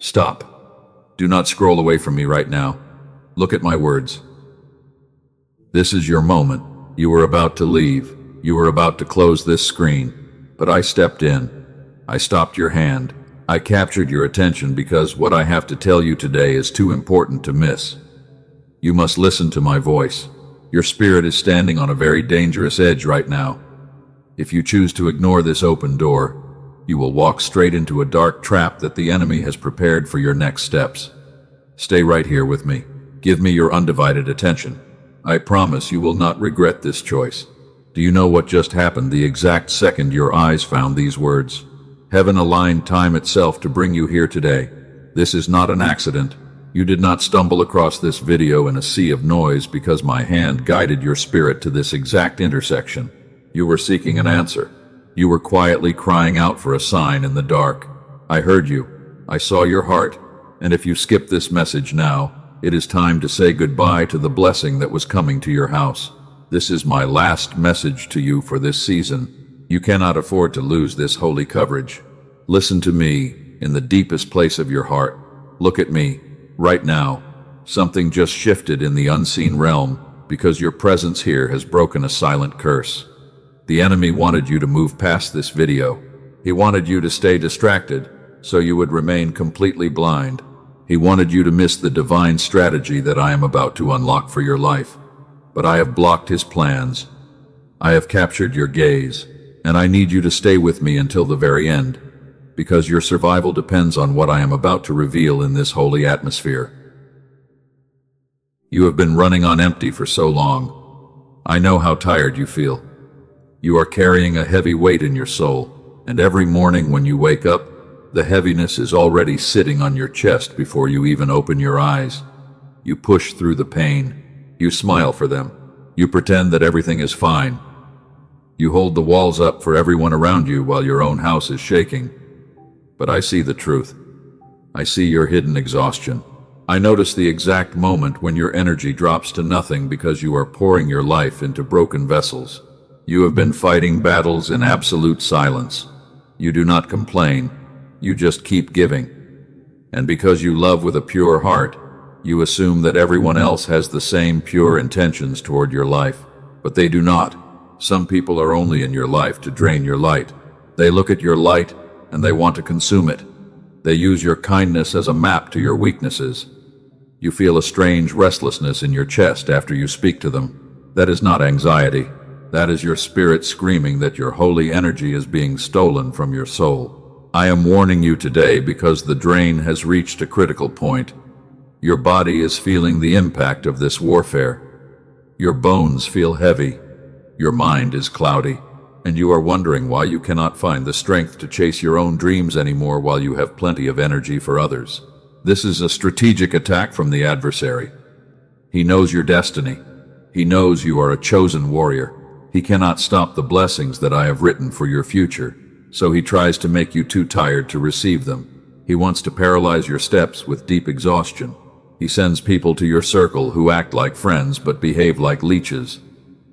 Stop. Do not scroll away from me right now. Look at my words. This is your moment. You were about to leave. You were about to close this screen. But I stepped in. I stopped your hand. I captured your attention because what I have to tell you today is too important to miss. You must listen to my voice. Your spirit is standing on a very dangerous edge right now. If you choose to ignore this open door, you will walk straight into a dark trap that the enemy has prepared for your next steps. Stay right here with me. Give me your undivided attention. I promise you will not regret this choice. Do you know what just happened the exact second your eyes found these words? Heaven aligned time itself to bring you here today. This is not an accident. You did not stumble across this video in a sea of noise because my hand guided your spirit to this exact intersection. You were seeking an answer. You were quietly crying out for a sign in the dark. I heard you. I saw your heart. And if you skip this message now, it is time to say goodbye to the blessing that was coming to your house. This is my last message to you for this season. You cannot afford to lose this holy coverage. Listen to me in the deepest place of your heart. Look at me. Right now, something just shifted in the unseen realm because your presence here has broken a silent curse. The enemy wanted you to move past this video. He wanted you to stay distracted so you would remain completely blind. He wanted you to miss the divine strategy that I am about to unlock for your life. But I have blocked his plans. I have captured your gaze, and I need you to stay with me until the very end, because your survival depends on what I am about to reveal in this holy atmosphere. You have been running on empty for so long. I know how tired you feel. You are carrying a heavy weight in your soul, and every morning when you wake up, the heaviness is already sitting on your chest before you even open your eyes. You push through the pain. You smile for them. You pretend that everything is fine. You hold the walls up for everyone around you while your own house is shaking. But I see the truth. I see your hidden exhaustion. I notice the exact moment when your energy drops to nothing because you are pouring your life into broken vessels. You have been fighting battles in absolute silence. You do not complain. You just keep giving. And because you love with a pure heart, you assume that everyone else has the same pure intentions toward your life. But they do not. Some people are only in your life to drain your light. They look at your light and they want to consume it. They use your kindness as a map to your weaknesses. You feel a strange restlessness in your chest after you speak to them. That is not anxiety. That is your spirit screaming that your holy energy is being stolen from your soul. I am warning you today because the drain has reached a critical point. Your body is feeling the impact of this warfare. Your bones feel heavy. Your mind is cloudy. And you are wondering why you cannot find the strength to chase your own dreams anymore while you have plenty of energy for others. This is a strategic attack from the adversary. He knows your destiny. He knows you are a chosen warrior. He cannot stop the blessings that I have written for your future, so he tries to make you too tired to receive them. He wants to paralyze your steps with deep exhaustion. He sends people to your circle who act like friends but behave like leeches.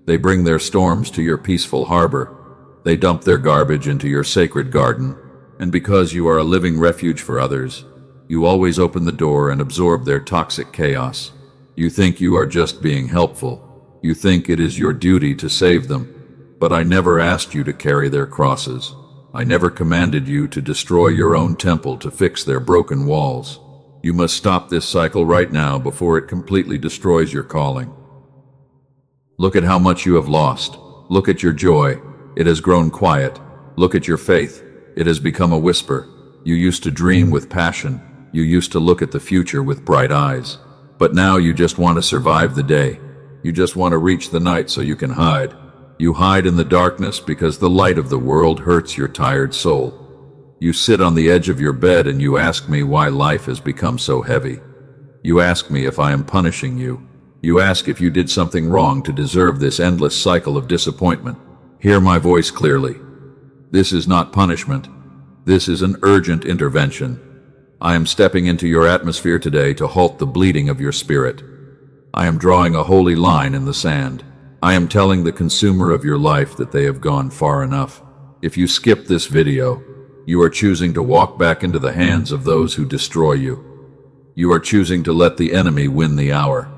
They bring their storms to your peaceful harbor. They dump their garbage into your sacred garden. And because you are a living refuge for others, you always open the door and absorb their toxic chaos. You think you are just being helpful. You think it is your duty to save them. But I never asked you to carry their crosses. I never commanded you to destroy your own temple to fix their broken walls. You must stop this cycle right now before it completely destroys your calling. Look at how much you have lost. Look at your joy. It has grown quiet. Look at your faith. It has become a whisper. You used to dream with passion. You used to look at the future with bright eyes. But now you just want to survive the day. You just want to reach the night so you can hide. You hide in the darkness because the light of the world hurts your tired soul. You sit on the edge of your bed and you ask me why life has become so heavy. You ask me if I am punishing you. You ask if you did something wrong to deserve this endless cycle of disappointment. Hear my voice clearly. This is not punishment. This is an urgent intervention. I am stepping into your atmosphere today to halt the bleeding of your spirit. I am drawing a holy line in the sand. I am telling the consumer of your life that they have gone far enough. If you skip this video, You are choosing to walk back into the hands of those who destroy you. You are choosing to let the enemy win the hour.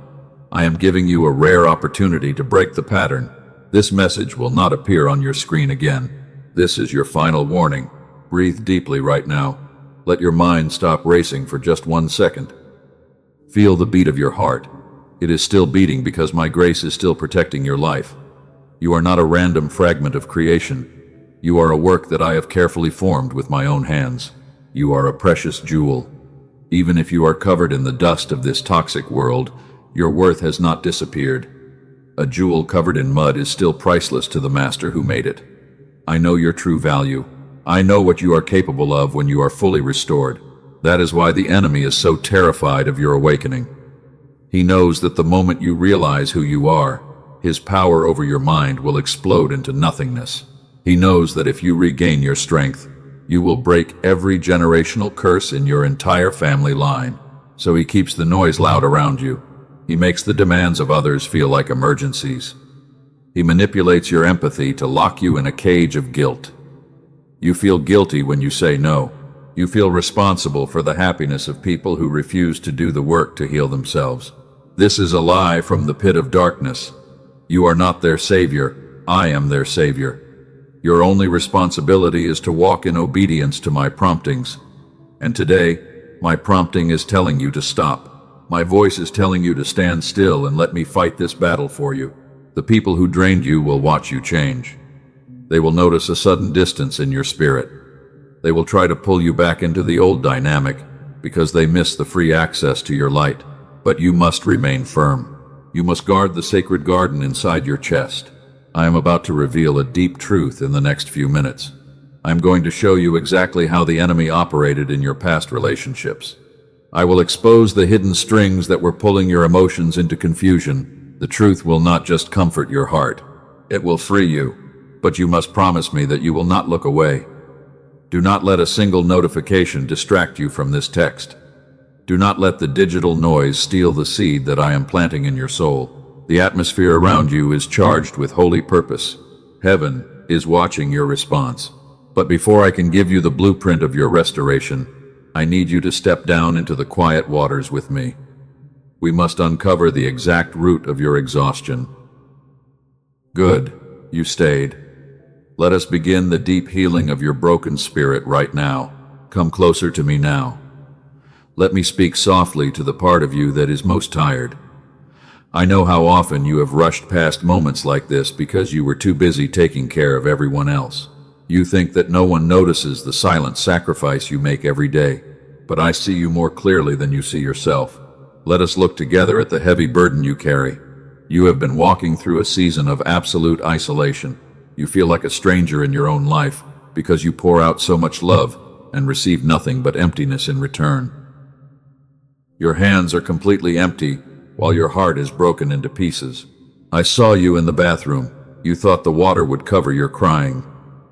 I am giving you a rare opportunity to break the pattern. This message will not appear on your screen again. This is your final warning. Breathe deeply right now. Let your mind stop racing for just 1 second. Feel the beat of your heart. It is still beating because my grace is still protecting your life. You are not a random fragment of creation. You are a work that I have carefully formed with my own hands. You are a precious jewel. Even if you are covered in the dust of this toxic world, your worth has not disappeared. A jewel covered in mud is still priceless to the master who made it. I know your true value. I know what you are capable of when you are fully restored. That is why the enemy is so terrified of your awakening. He knows that the moment you realize who you are, his power over your mind will explode into nothingness. He knows that if you regain your strength, you will break every generational curse in your entire family line. So he keeps the noise loud around you. He makes the demands of others feel like emergencies. He manipulates your empathy to lock you in a cage of guilt. You feel guilty when you say no. You feel responsible for the happiness of people who refuse to do the work to heal themselves. This is a lie from the pit of darkness. You are not their savior. I am their savior. Your only responsibility is to walk in obedience to my promptings. And today, my prompting is telling you to stop. My voice is telling you to stand still and let me fight this battle for you. The people who drained you will watch you change. They will notice a sudden distance in your spirit. They will try to pull you back into the old dynamic because they miss the free access to your light. But you must remain firm. You must guard the sacred garden inside your chest. I am about to reveal a deep truth in the next few minutes. I am going to show you exactly how the enemy operated in your past relationships. I will expose the hidden strings that were pulling your emotions into confusion. The truth will not just comfort your heart. It will free you. But you must promise me that you will not look away. Do not let a single notification distract you from this text. Do not let the digital noise steal the seed that I am planting in your soul. The atmosphere around you is charged with holy purpose. Heaven is watching your response. But before I can give you the blueprint of your restoration, I need you to step down into the quiet waters with me. We must uncover the exact root of your exhaustion. Good, you stayed. Let us begin the deep healing of your broken spirit right now. Come closer to me now. Let me speak softly to the part of you that is most tired. I know how often you have rushed past moments like this because you were too busy taking care of everyone else. You think that no one notices the silent sacrifice you make every day, but I see you more clearly than you see yourself. Let us look together at the heavy burden you carry. You have been walking through a season of absolute isolation. You feel like a stranger in your own life because you pour out so much love and receive nothing but emptiness in return. Your hands are completely empty while your heart is broken into pieces. I saw you in the bathroom. You thought the water would cover your crying.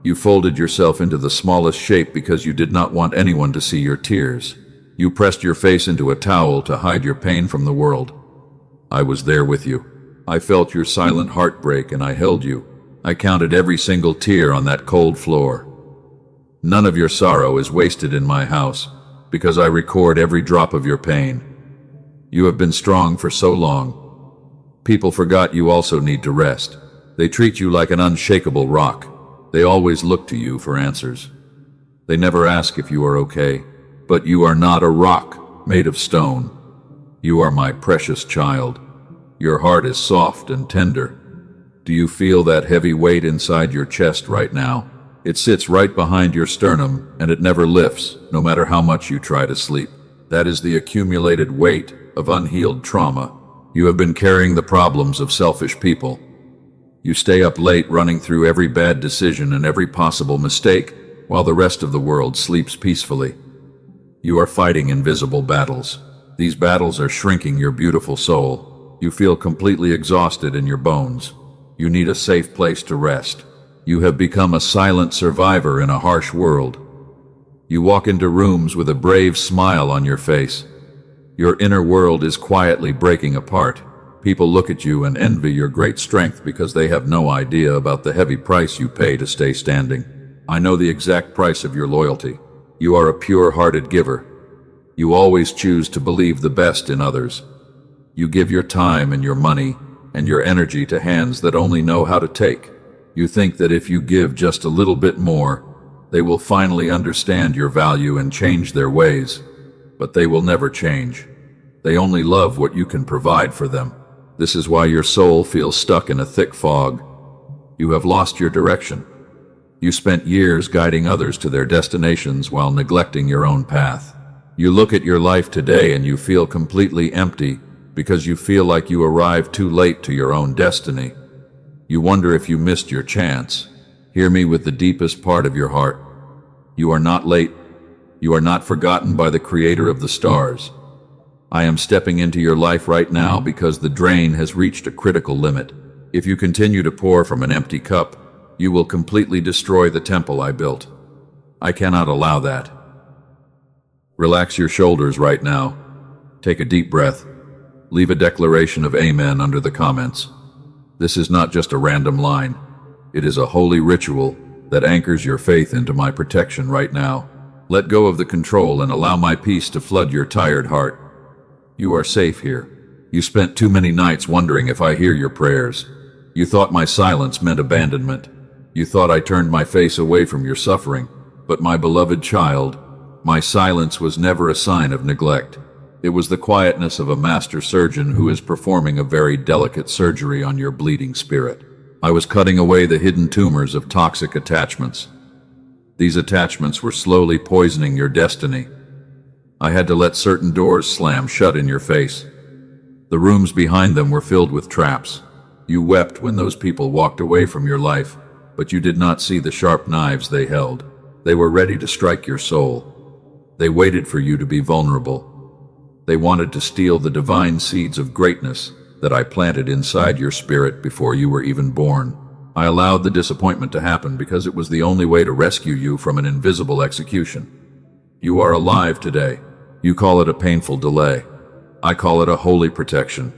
You folded yourself into the smallest shape because you did not want anyone to see your tears. You pressed your face into a towel to hide your pain from the world. I was there with you. I felt your silent heartbreak and I held you. I counted every single tear on that cold floor. None of your sorrow is wasted in my house because I record every drop of your pain. You have been strong for so long. People forgot you also need to rest. They treat you like an unshakable rock. They always look to you for answers. They never ask if you are okay. But you are not a rock made of stone. You are my precious child. Your heart is soft and tender. Do you feel that heavy weight inside your chest right now? It sits right behind your sternum and it never lifts, no matter how much you try to sleep. That is the accumulated weight of unhealed trauma. You have been carrying the problems of selfish people. You stay up late running through every bad decision and every possible mistake while the rest of the world sleeps peacefully. You are fighting invisible battles. These battles are shrinking your beautiful soul. You feel completely exhausted in your bones. You need a safe place to rest. You have become a silent survivor in a harsh world. You walk into rooms with a brave smile on your face. Your inner world is quietly breaking apart. People look at you and envy your great strength because they have no idea about the heavy price you pay to stay standing. I know the exact price of your loyalty. You are a pure-hearted giver. You always choose to believe the best in others. You give your time and your money and your energy to hands that only know how to take. You think that if you give just a little bit more, they will finally understand your value and change their ways. But they will never change. They only love what you can provide for them. This is why your soul feels stuck in a thick fog. You have lost your direction. You spent years guiding others to their destinations while neglecting your own path. You look at your life today and you feel completely empty because you feel like you arrived too late to your own destiny. You wonder if you missed your chance. Hear me with the deepest part of your heart. You are not late. You are not forgotten by the Creator of the stars. I am stepping into your life right now because the drain has reached a critical limit. If you continue to pour from an empty cup, you will completely destroy the temple I built. I cannot allow that. Relax your shoulders right now. Take a deep breath. Leave a declaration of Amen under the comments. This is not just a random line. It is a holy ritual that anchors your faith into my protection right now. Let go of the control and allow my peace to flood your tired heart. You are safe here. You spent too many nights wondering if I hear your prayers. You thought my silence meant abandonment. You thought I turned my face away from your suffering. But my beloved child, my silence was never a sign of neglect. It was the quietness of a master surgeon who is performing a very delicate surgery on your bleeding spirit. I was cutting away the hidden tumors of toxic attachments. These attachments were slowly poisoning your destiny. I had to let certain doors slam shut in your face. The rooms behind them were filled with traps. You wept when those people walked away from your life, but you did not see the sharp knives they held. They were ready to strike your soul. They waited for you to be vulnerable. They wanted to steal the divine seeds of greatness that I planted inside your spirit before you were even born. I allowed the disappointment to happen because it was the only way to rescue you from an invisible execution. You are alive today. You call it a painful delay. I call it a holy protection.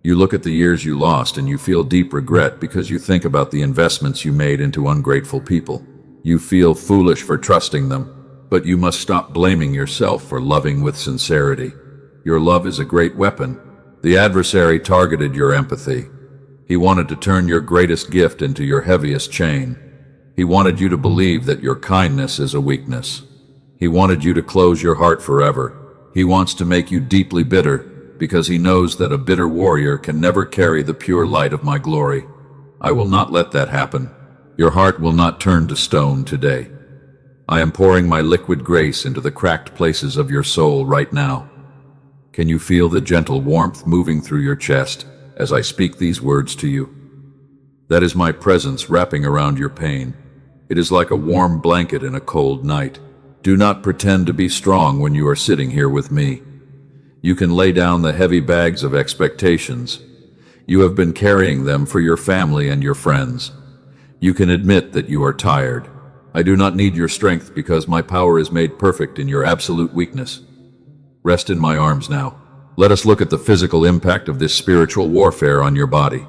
You look at the years you lost and you feel deep regret because you think about the investments you made into ungrateful people. You feel foolish for trusting them. But you must stop blaming yourself for loving with sincerity. Your love is a great weapon. The adversary targeted your empathy. He wanted to turn your greatest gift into your heaviest chain. He wanted you to believe that your kindness is a weakness. He wanted you to close your heart forever. He wants to make you deeply bitter because he knows that a bitter warrior can never carry the pure light of my glory. I will not let that happen. Your heart will not turn to stone today. I am pouring my liquid grace into the cracked places of your soul right now. Can you feel the gentle warmth moving through your chest as I speak these words to you? That is my presence wrapping around your pain. It is like a warm blanket in a cold night. Do not pretend to be strong when you are sitting here with me. You can lay down the heavy bags of expectations. You have been carrying them for your family and your friends. You can admit that you are tired. I do not need your strength because my power is made perfect in your absolute weakness. Rest in my arms now. Let us look at the physical impact of this spiritual warfare on your body.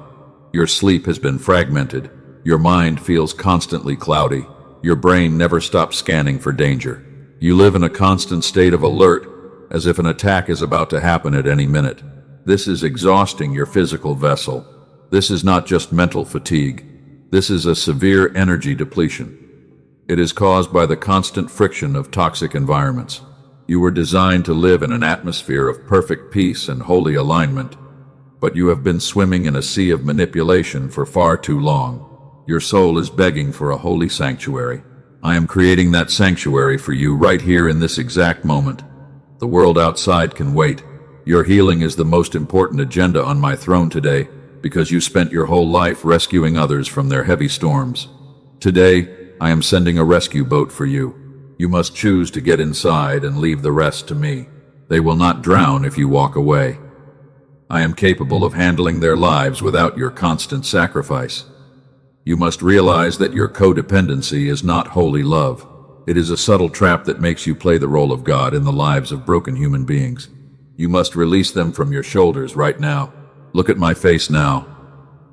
Your sleep has been fragmented. Your mind feels constantly cloudy. Your brain never stops scanning for danger. You live in a constant state of alert, as if an attack is about to happen at any minute. This is exhausting your physical vessel. This is not just mental fatigue. This is a severe energy depletion. It is caused by the constant friction of toxic environments. You were designed to live in an atmosphere of perfect peace and holy alignment, but you have been swimming in a sea of manipulation for far too long. Your soul is begging for a holy sanctuary. I am creating that sanctuary for you right here in this exact moment. The world outside can wait. Your healing is the most important agenda on my throne today because you spent your whole life rescuing others from their heavy storms. Today, I am sending a rescue boat for you. You must choose to get inside and leave the rest to me. They will not drown if you walk away. I am capable of handling their lives without your constant sacrifice. You must realize that your codependency is not holy love. It is a subtle trap that makes you play the role of God in the lives of broken human beings. You must release them from your shoulders right now. Look at my face now.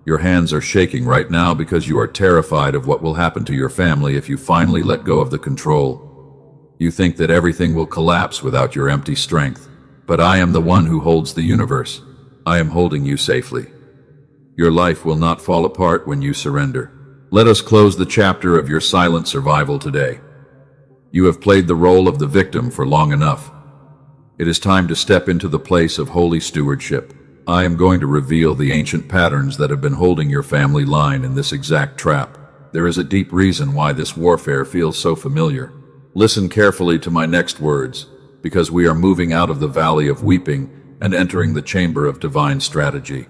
Your hands are shaking right now because you are terrified of what will happen to your family if you finally let go of the control. You think that everything will collapse without your empty strength. But I am the one who holds the universe. I am holding you safely. Your life will not fall apart when you surrender. Let us close the chapter of your silent survival today. You have played the role of the victim for long enough. It is time to step into the place of holy stewardship. I am going to reveal the ancient patterns that have been holding your family line in this exact trap. There is a deep reason why this warfare feels so familiar. Listen carefully to my next words, because we are moving out of the valley of weeping and entering the chamber of divine strategy.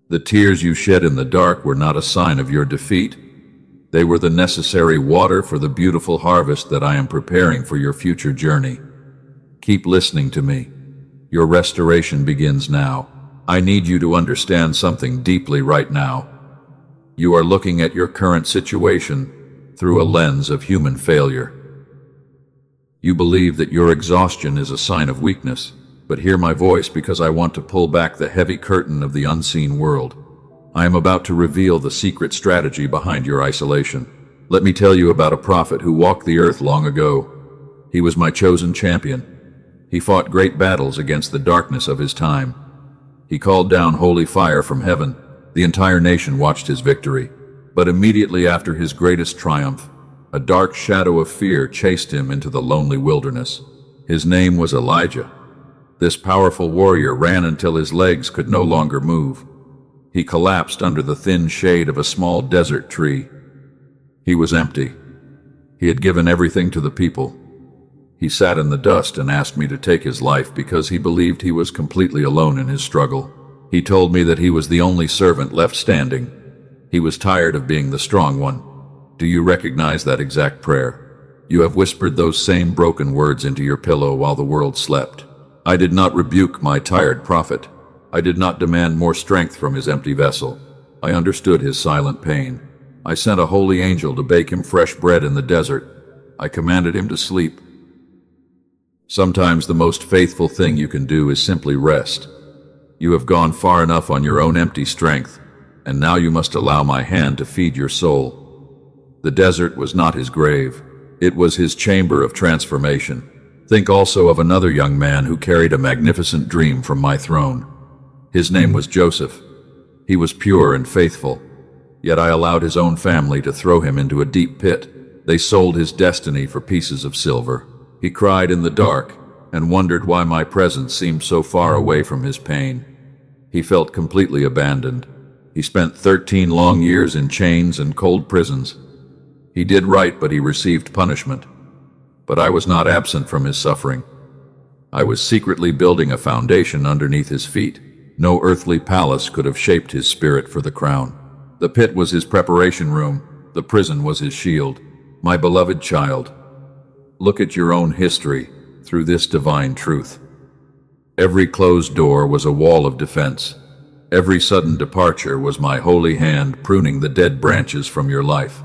The tears you shed in the dark were not a sign of your defeat. They were the necessary water for the beautiful harvest that I am preparing for your future journey. Keep listening to me. Your restoration begins now. I need you to understand something deeply right now. You are looking at your current situation through a lens of human failure. You believe that your exhaustion is a sign of weakness, but hear my voice because I want to pull back the heavy curtain of the unseen world. I am about to reveal the secret strategy behind your isolation. Let me tell you about a prophet who walked the earth long ago. He was my chosen champion. He fought great battles against the darkness of his time. He called down holy fire from heaven. The entire nation watched his victory. But immediately after his greatest triumph, a dark shadow of fear chased him into the lonely wilderness. His name was Elijah. This powerful warrior ran until his legs could no longer move. He collapsed under the thin shade of a small desert tree. He was empty. He had given everything to the people. He sat in the dust and asked me to take his life because he believed he was completely alone in his struggle. He told me that he was the only servant left standing. He was tired of being the strong one. Do you recognize that exact prayer? You have whispered those same broken words into your pillow while the world slept. I did not rebuke my tired prophet. I did not demand more strength from his empty vessel. I understood his silent pain. I sent a holy angel to bake him fresh bread in the desert. I commanded him to sleep. Sometimes the most faithful thing you can do is simply rest. You have gone far enough on your own empty strength, and now you must allow my hand to feed your soul. The desert was not his grave. It was his chamber of transformation. Think also of another young man who carried a magnificent dream from my throne. His name was Joseph. He was pure and faithful, yet I allowed his own family to throw him into a deep pit. They sold his destiny for pieces of silver. He cried in the dark and wondered why my presence seemed so far away from his pain. He felt completely abandoned. He spent 13 long years in chains and cold prisons. He did right, but he received punishment. But I was not absent from his suffering. I was secretly building a foundation underneath his feet. No earthly palace could have shaped his spirit for the crown. The pit was his preparation room. The prison was his shield. My beloved child, look at your own history through this divine truth. Every closed door was a wall of defense. Every sudden departure was my holy hand pruning the dead branches from your life.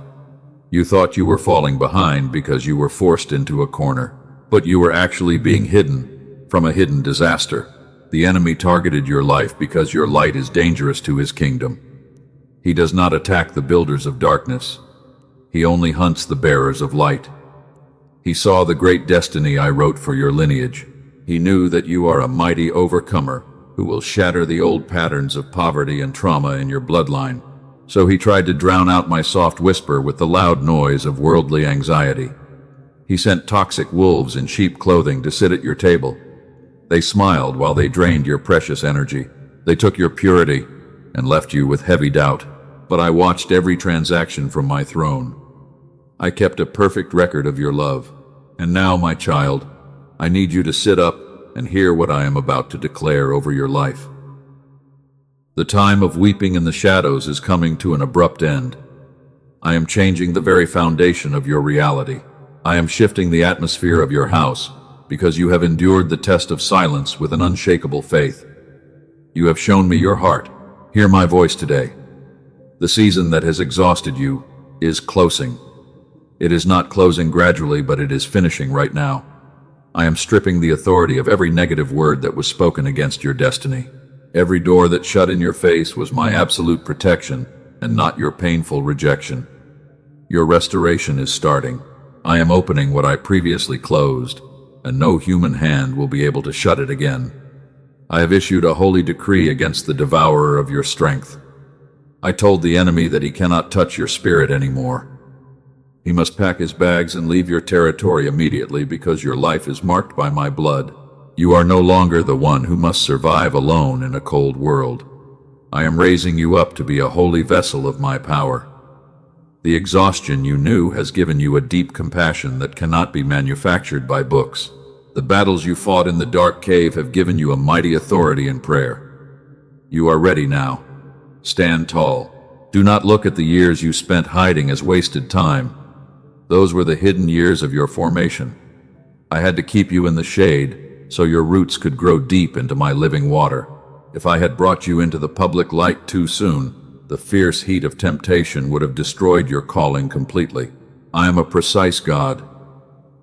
You thought you were falling behind because you were forced into a corner, but you were actually being hidden from a hidden disaster. The enemy targeted your life because your light is dangerous to his kingdom. He does not attack the builders of darkness. He only hunts the bearers of light. He saw the great destiny I wrote for your lineage. He knew that you are a mighty overcomer who will shatter the old patterns of poverty and trauma in your bloodline. So he tried to drown out my soft whisper with the loud noise of worldly anxiety. He sent toxic wolves in sheep clothing to sit at your table. They smiled while they drained your precious energy. They took your purity and left you with heavy doubt. But I watched every transaction from my throne. I kept a perfect record of your love. And now, my child, I need you to sit up and hear what I am about to declare over your life. The time of weeping in the shadows is coming to an abrupt end. I am changing the very foundation of your reality. I am shifting the atmosphere of your house because you have endured the test of silence with an unshakable faith. You have shown me your heart. Hear my voice today. The season that has exhausted you is closing. It is not closing gradually, but it is finishing right now. I am stripping the authority of every negative word that was spoken against your destiny. Every door that shut in your face was my absolute protection and not your painful rejection. Your restoration is starting. I am opening what I previously closed, and no human hand will be able to shut it again. I have issued a holy decree against the devourer of your strength. I told the enemy that he cannot touch your spirit anymore. He must pack his bags and leave your territory immediately because your life is marked by my blood. You are no longer the one who must survive alone in a cold world. I am raising you up to be a holy vessel of my power. The exhaustion you knew has given you a deep compassion that cannot be manufactured by books. The battles you fought in the dark cave have given you a mighty authority in prayer. You are ready now. Stand tall. Do not look at the years you spent hiding as wasted time. Those were the hidden years of your formation. I had to keep you in the shade so your roots could grow deep into my living water. If I had brought you into the public light too soon, the fierce heat of temptation would have destroyed your calling completely. I am a precise God.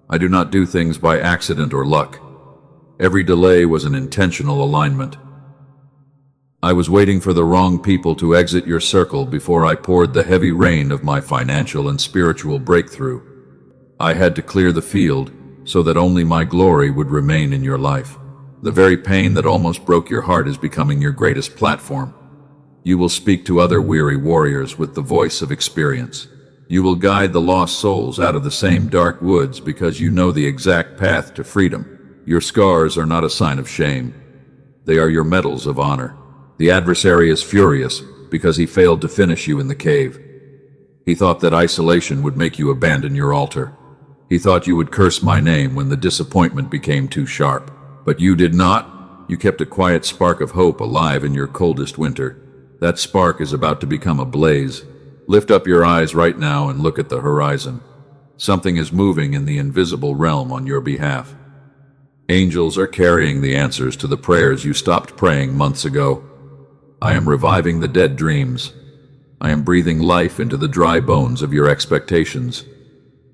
I do not do things by accident or luck. Every delay was an intentional alignment. I was waiting for the wrong people to exit your circle before I poured the heavy rain of my financial and spiritual breakthrough. I had to clear the field so that only my glory would remain in your life. The very pain that almost broke your heart is becoming your greatest platform. You will speak to other weary warriors with the voice of experience. You will guide the lost souls out of the same dark woods because you know the exact path to freedom. Your scars are not a sign of shame. They are your medals of honor. The adversary is furious because he failed to finish you in the cave. He thought that isolation would make you abandon your altar. He thought you would curse my name when the disappointment became too sharp. But you did not. You kept a quiet spark of hope alive in your coldest winter. That spark is about to become a blaze. Lift up your eyes right now and look at the horizon. Something is moving in the invisible realm on your behalf. Angels are carrying the answers to the prayers you stopped praying months ago. I am reviving the dead dreams. I am breathing life into the dry bones of your expectations.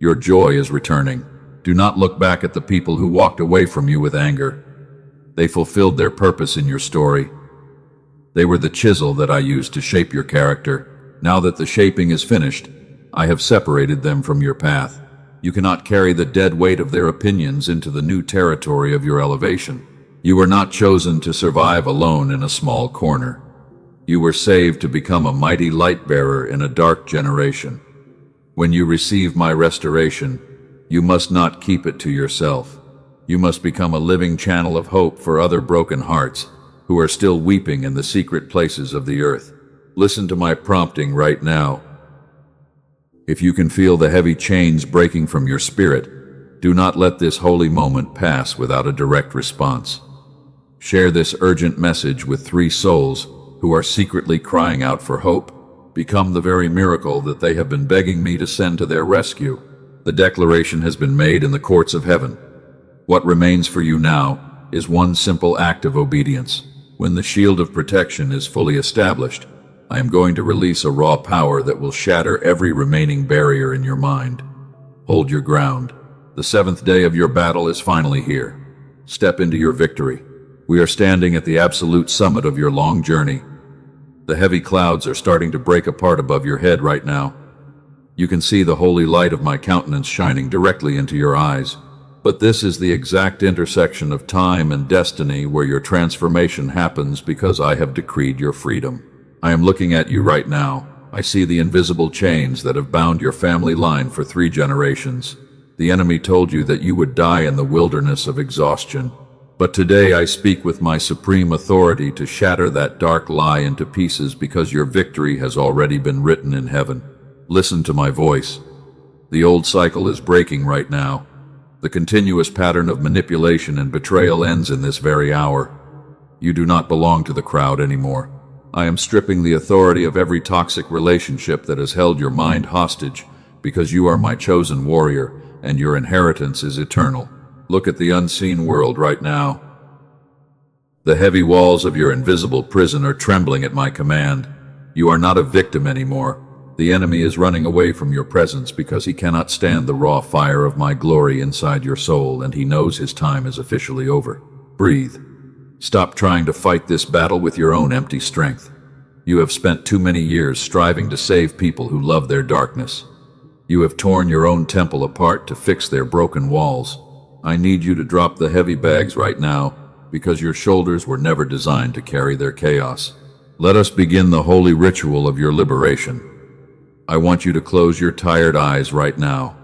Your joy is returning. Do not look back at the people who walked away from you with anger. They fulfilled their purpose in your story. They were the chisel that I used to shape your character. Now that the shaping is finished, I have separated them from your path. You cannot carry the dead weight of their opinions into the new territory of your elevation. You were not chosen to survive alone in a small corner. You were saved to become a mighty light bearer in a dark generation. When you receive my restoration, you must not keep it to yourself. You must become a living channel of hope for other broken hearts who are still weeping in the secret places of the earth. Listen to my prompting right now. If you can feel the heavy chains breaking from your spirit, do not let this holy moment pass without a direct response. Share this urgent message with 3 souls who are secretly crying out for hope. Become the very miracle that they have been begging me to send to their rescue. The declaration has been made in the courts of heaven. What remains for you now is one simple act of obedience. When the shield of protection is fully established, I am going to release a raw power that will shatter every remaining barrier in your mind. Hold your ground. The 7th day of your battle is finally here. Step into your victory. We are standing at the absolute summit of your long journey. The heavy clouds are starting to break apart above your head right now. You can see the holy light of my countenance shining directly into your eyes. But this is the exact intersection of time and destiny where your transformation happens because I have decreed your freedom. I am looking at you right now. I see the invisible chains that have bound your family line for 3 generations. The enemy told you that you would die in the wilderness of exhaustion. But today I speak with my supreme authority to shatter that dark lie into pieces because your victory has already been written in heaven. Listen to my voice. The old cycle is breaking right now. The continuous pattern of manipulation and betrayal ends in this very hour. You do not belong to the crowd anymore. I am stripping the authority of every toxic relationship that has held your mind hostage because you are my chosen warrior and your inheritance is eternal. Look at the unseen world right now. The heavy walls of your invisible prison are trembling at my command. You are not a victim anymore. The enemy is running away from your presence because he cannot stand the raw fire of my glory inside your soul, and he knows his time is officially over. Breathe. Stop trying to fight this battle with your own empty strength. You have spent too many years striving to save people who love their darkness. You have torn your own temple apart to fix their broken walls. I need you to drop the heavy bags right now, because your shoulders were never designed to carry their chaos. Let us begin the holy ritual of your liberation. I want you to close your tired eyes right now.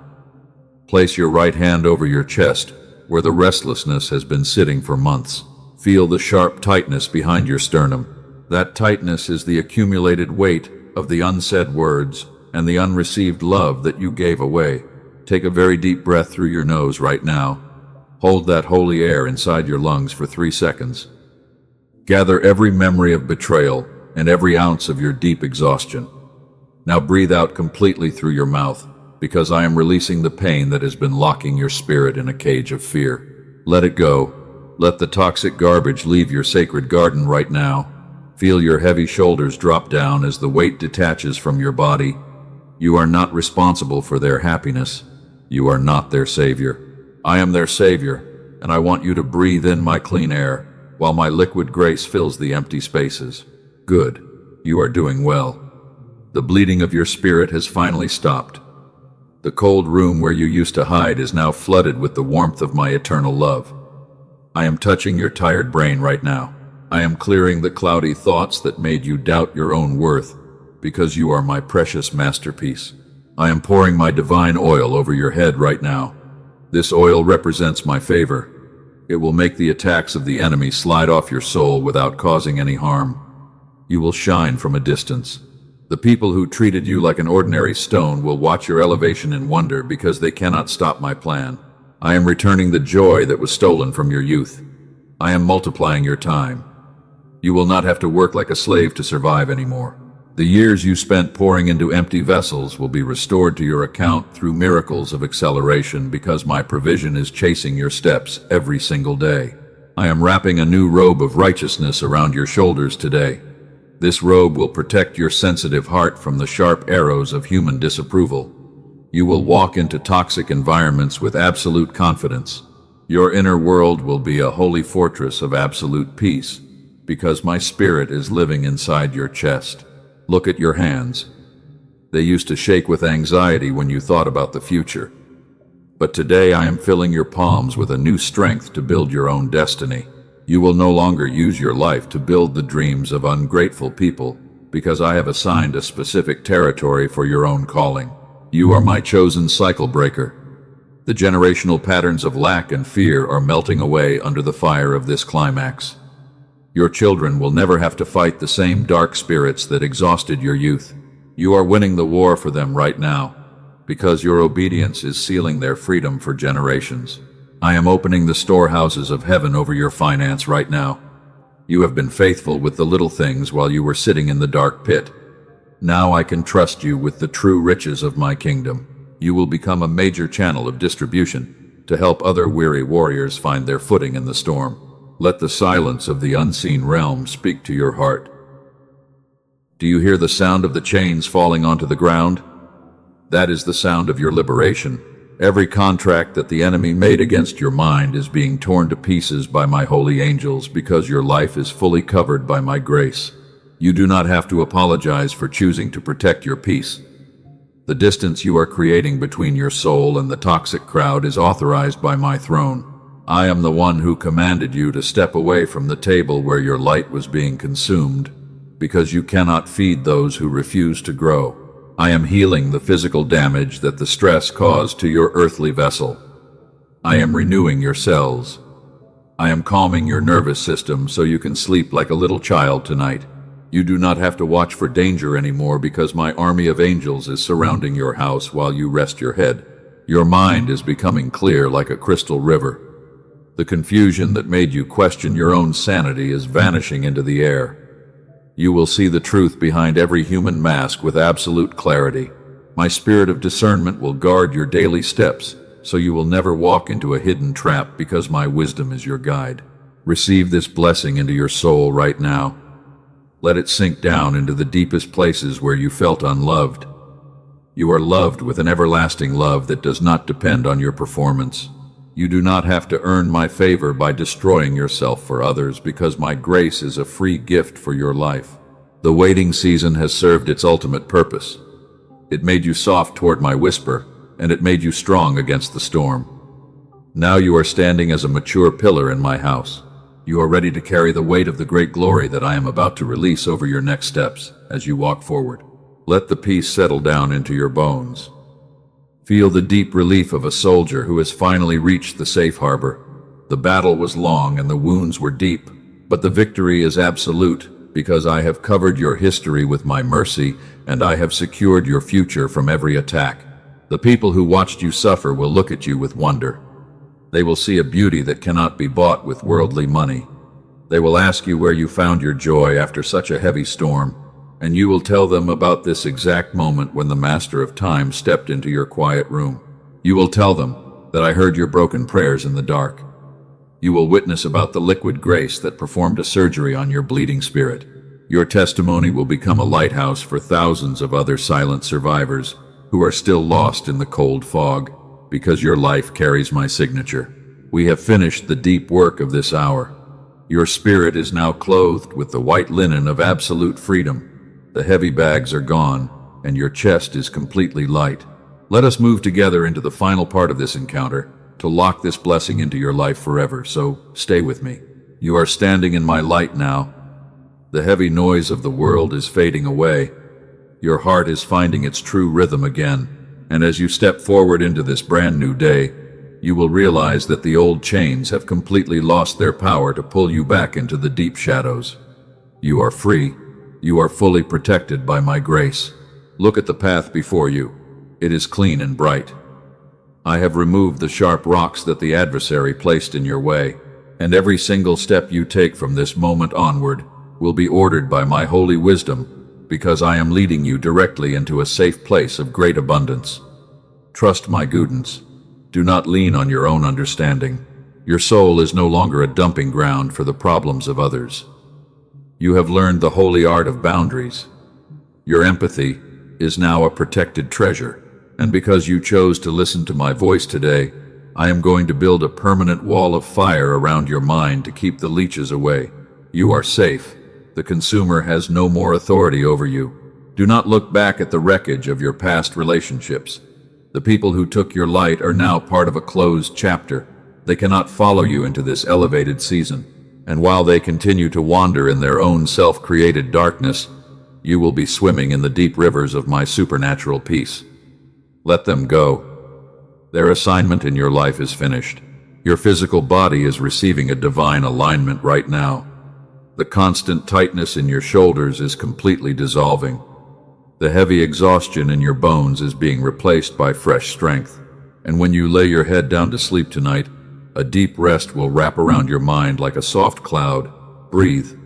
Place your right hand over your chest, where the restlessness has been sitting for months. Feel the sharp tightness behind your sternum. That tightness is the accumulated weight of the unsaid words and the unreceived love that you gave away. Take a very deep breath through your nose right now. Hold that holy air inside your lungs for 3 seconds. Gather every memory of betrayal and every ounce of your deep exhaustion. Now breathe out completely through your mouth, because I am releasing the pain that has been locking your spirit in a cage of fear. Let it go. Let the toxic garbage leave your sacred garden right now. Feel your heavy shoulders drop down as the weight detaches from your body. You are not responsible for their happiness. You are not their savior. I am their savior, and I want you to breathe in my clean air, while my liquid grace fills the empty spaces. Good. You are doing well. The bleeding of your spirit has finally stopped. The cold room where you used to hide is now flooded with the warmth of my eternal love. I am touching your tired brain right now. I am clearing the cloudy thoughts that made you doubt your own worth, because you are my precious masterpiece. I am pouring my divine oil over your head right now. This oil represents my favor. It will make the attacks of the enemy slide off your soul without causing any harm. You will shine from a distance. The people who treated you like an ordinary stone will watch your elevation in wonder, because they cannot stop my plan. I am returning the joy that was stolen from your youth. I am multiplying your time. You will not have to work like a slave to survive anymore. The years you spent pouring into empty vessels will be restored to your account through miracles of acceleration, because my provision is chasing your steps every single day. I am wrapping a new robe of righteousness around your shoulders today. This robe will protect your sensitive heart from the sharp arrows of human disapproval. You will walk into toxic environments with absolute confidence. Your inner world will be a holy fortress of absolute peace, because my spirit is living inside your chest. Look at your hands. They used to shake with anxiety when you thought about the future. But today I am filling your palms with a new strength to build your own destiny. You will no longer use your life to build the dreams of ungrateful people, because I have assigned a specific territory for your own calling. You are my chosen cycle breaker. The generational patterns of lack and fear are melting away under the fire of this climax. Your children will never have to fight the same dark spirits that exhausted your youth. You are winning the war for them right now, because your obedience is sealing their freedom for generations. I am opening the storehouses of heaven over your finance right now. You have been faithful with the little things while you were sitting in the dark pit. Now I can trust you with the true riches of my kingdom. You will become a major channel of distribution to help other weary warriors find their footing in the storm. Let the silence of the unseen realm speak to your heart. Do you hear the sound of the chains falling onto the ground? That is the sound of your liberation. Every contract that the enemy made against your mind is being torn to pieces by my holy angels, because your life is fully covered by my grace. You do not have to apologize for choosing to protect your peace. The distance you are creating between your soul and the toxic crowd is authorized by my throne. I am the one who commanded you to step away from the table where your light was being consumed, because you cannot feed those who refuse to grow. I am healing the physical damage that the stress caused to your earthly vessel. I am renewing your cells. I am calming your nervous system so you can sleep like a little child tonight. You do not have to watch for danger anymore, because my army of angels is surrounding your house while you rest your head. Your mind is becoming clear like a crystal river. The confusion that made you question your own sanity is vanishing into the air. You will see the truth behind every human mask with absolute clarity. My spirit of discernment will guard your daily steps, so you will never walk into a hidden trap, because my wisdom is your guide. Receive this blessing into your soul right now. Let it sink down into the deepest places where you felt unloved. You are loved with an everlasting love that does not depend on your performance. You do not have to earn my favor by destroying yourself for others, because my grace is a free gift for your life. The waiting season has served its ultimate purpose. It made you soft toward my whisper, and it made you strong against the storm. Now you are standing as a mature pillar in my house. You are ready to carry the weight of the great glory that I am about to release over your next steps as you walk forward. Let the peace settle down into your bones. Feel the deep relief of a soldier who has finally reached the safe harbor. The battle was long and the wounds were deep, but the victory is absolute, because I have covered your history with my mercy, and I have secured your future from every attack. The people who watched you suffer will look at you with wonder. They will see a beauty that cannot be bought with worldly money. They will ask you where you found your joy after such a heavy storm, and you will tell them about this exact moment when the Master of Time stepped into your quiet room. You will tell them that I heard your broken prayers in the dark. You will witness about the liquid grace that performed a surgery on your bleeding spirit. Your testimony will become a lighthouse for thousands of other silent survivors who are still lost in the cold fog, because your life carries my signature. We have finished the deep work of this hour. Your spirit is now clothed with the white linen of absolute freedom. The heavy bags are gone, and your chest is completely light. Let us move together into the final part of this encounter to lock this blessing into your life forever, so stay with me. You are standing in my light now. The heavy noise of the world is fading away. Your heart is finding its true rhythm again, and as you step forward into this brand new day, you will realize that the old chains have completely lost their power to pull you back into the deep shadows. You are free. You are fully protected by my grace. Look at the path before you. It is clean and bright. I have removed the sharp rocks that the adversary placed in your way, and every single step you take from this moment onward will be ordered by my holy wisdom, because I am leading you directly into a safe place of great abundance. Trust my guidance. Do not lean on your own understanding. Your soul is no longer a dumping ground for the problems of others. You have learned the holy art of boundaries. Your empathy is now a protected treasure, and because you chose to listen to my voice today, I am going to build a permanent wall of fire around your mind to keep the leeches away. You are safe. The consumer has no more authority over you. Do not look back at the wreckage of your past relationships. The people who took your light are now part of a closed chapter. They cannot follow you into this elevated season. And while they continue to wander in their own self-created darkness, you will be swimming in the deep rivers of my supernatural peace. Let them go. Their assignment in your life is finished. Your physical body is receiving a divine alignment right now. The constant tightness in your shoulders is completely dissolving. The heavy exhaustion in your bones is being replaced by fresh strength. And when you lay your head down to sleep tonight, a deep rest will wrap around your mind like a soft cloud. Breathe.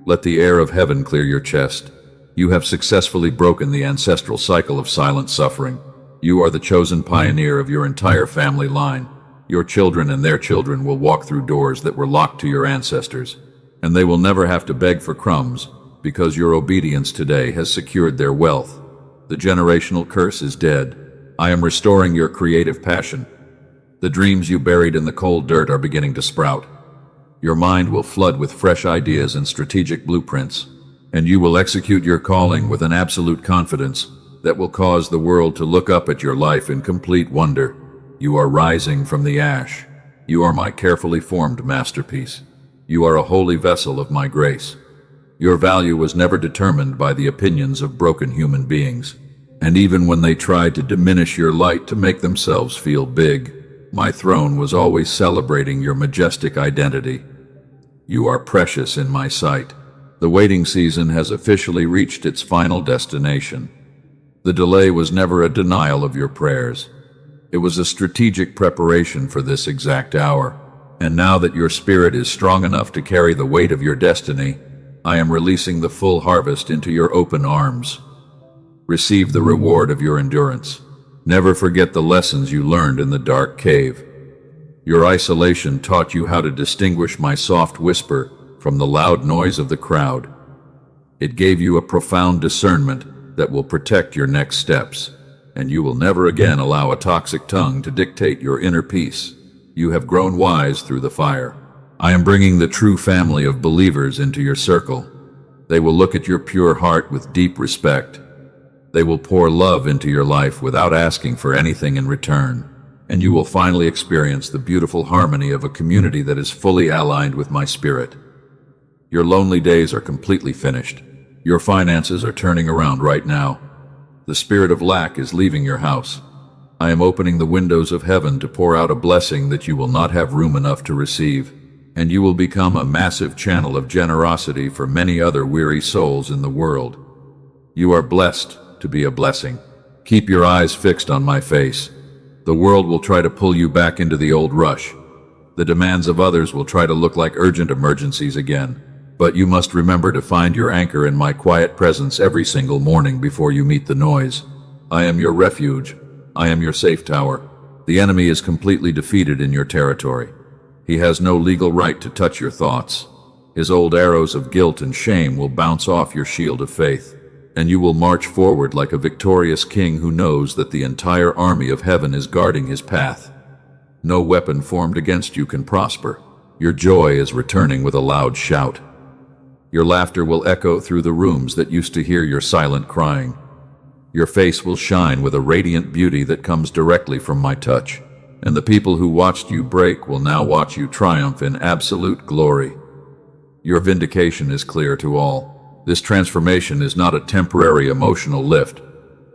Let the air of heaven clear your chest. You have successfully broken the ancestral cycle of silent suffering. You are the chosen pioneer of your entire family line. Your children and their children will walk through doors that were locked to your ancestors, and they will never have to beg for crumbs, because your obedience today has secured their wealth. The generational curse is dead. I am restoring your creative passion. The dreams you buried in the cold dirt are beginning to sprout. Your mind will flood with fresh ideas and strategic blueprints, and you will execute your calling with an absolute confidence that will cause the world to look up at your life in complete wonder. You are rising from the ash. You are my carefully formed masterpiece. You are a holy vessel of my grace. Your value was never determined by the opinions of broken human beings. And even when they tried to diminish your light to make themselves feel big, my throne was always celebrating your majestic identity. You are precious in my sight. The waiting season has officially reached its final destination. The delay was never a denial of your prayers. It was a strategic preparation for this exact hour. And now that your spirit is strong enough to carry the weight of your destiny, I am releasing the full harvest into your open arms. Receive the reward of your endurance. Never forget the lessons you learned in the dark cave. Your isolation taught you how to distinguish my soft whisper from the loud noise of the crowd. It gave you a profound discernment that will protect your next steps, and you will never again allow a toxic tongue to dictate your inner peace. You have grown wise through the fire. I am bringing the true family of believers into your circle. They will look at your pure heart with deep respect. They will pour love into your life without asking for anything in return. And you will finally experience the beautiful harmony of a community that is fully aligned with my spirit. Your lonely days are completely finished. Your finances are turning around right now. The spirit of lack is leaving your house. I am opening the windows of heaven to pour out a blessing that you will not have room enough to receive, and you will become a massive channel of generosity for many other weary souls in the world. You are blessed to be a blessing. Keep your eyes fixed on my face. The world will try to pull you back into the old rush. The demands of others will try to look like urgent emergencies again. But you must remember to find your anchor in my quiet presence every single morning before you meet the noise. I am your refuge. I am your safe tower. The enemy is completely defeated in your territory. He has no legal right to touch your thoughts. His old arrows of guilt and shame will bounce off your shield of faith, and you will march forward like a victorious king who knows that the entire army of heaven is guarding his path. No weapon formed against you can prosper. Your joy is returning with a loud shout. Your laughter will echo through the rooms that used to hear your silent crying. Your face will shine with a radiant beauty that comes directly from my touch, and the people who watched you break will now watch you triumph in absolute glory. Your vindication is clear to all. This transformation is not a temporary emotional lift.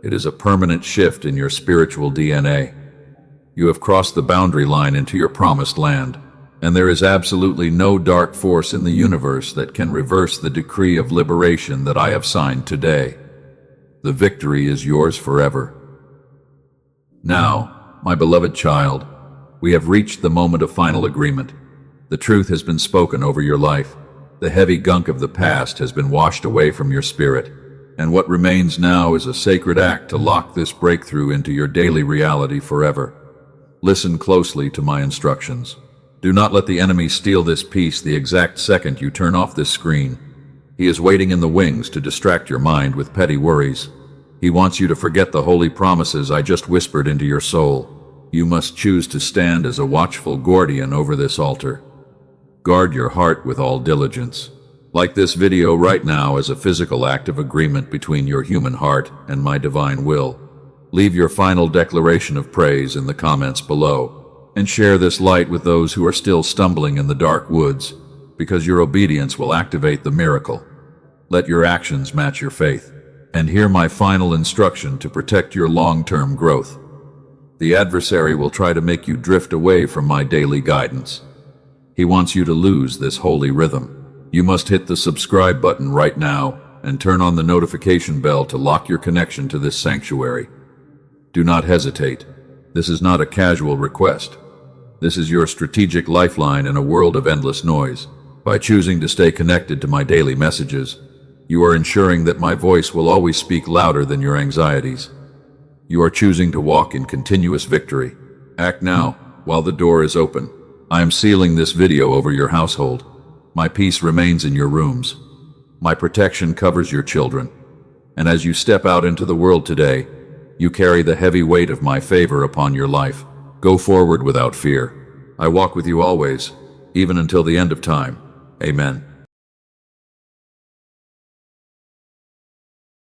It is a permanent shift in your spiritual DNA. You have crossed the boundary line into your promised land, and there is absolutely no dark force in the universe that can reverse the decree of liberation that I have signed today. The victory is yours forever. Now, my beloved child, we have reached the moment of final agreement. The truth has been spoken over your life. The heavy gunk of the past has been washed away from your spirit, and what remains now is a sacred act to lock this breakthrough into your daily reality forever. Listen closely to my instructions. Do not let the enemy steal this peace the exact second you turn off this screen. He is waiting in the wings to distract your mind with petty worries. He wants you to forget the holy promises I just whispered into your soul. You must choose to stand as a watchful guardian over this altar. Guard your heart with all diligence. Like this video right now as a physical act of agreement between your human heart and my divine will. Leave your final declaration of praise in the comments below, and share this light with those who are still stumbling in the dark woods, because your obedience will activate the miracle. Let your actions match your faith. And hear my final instruction to protect your long-term growth. The adversary will try to make you drift away from my daily guidance. He wants you to lose this holy rhythm. You must hit the subscribe button right now and turn on the notification bell to lock your connection to this sanctuary. Do not hesitate. This is not a casual request. This is your strategic lifeline in a world of endless noise. By choosing to stay connected to my daily messages, you are ensuring that my voice will always speak louder than your anxieties. You are choosing to walk in continuous victory. Act now, while the door is open. I am sealing this video over your household. My peace remains in your rooms. My protection covers your children. And as you step out into the world today, you carry the heavy weight of my favor upon your life. Go forward without fear. I walk with you always, even until the end of time. Amen.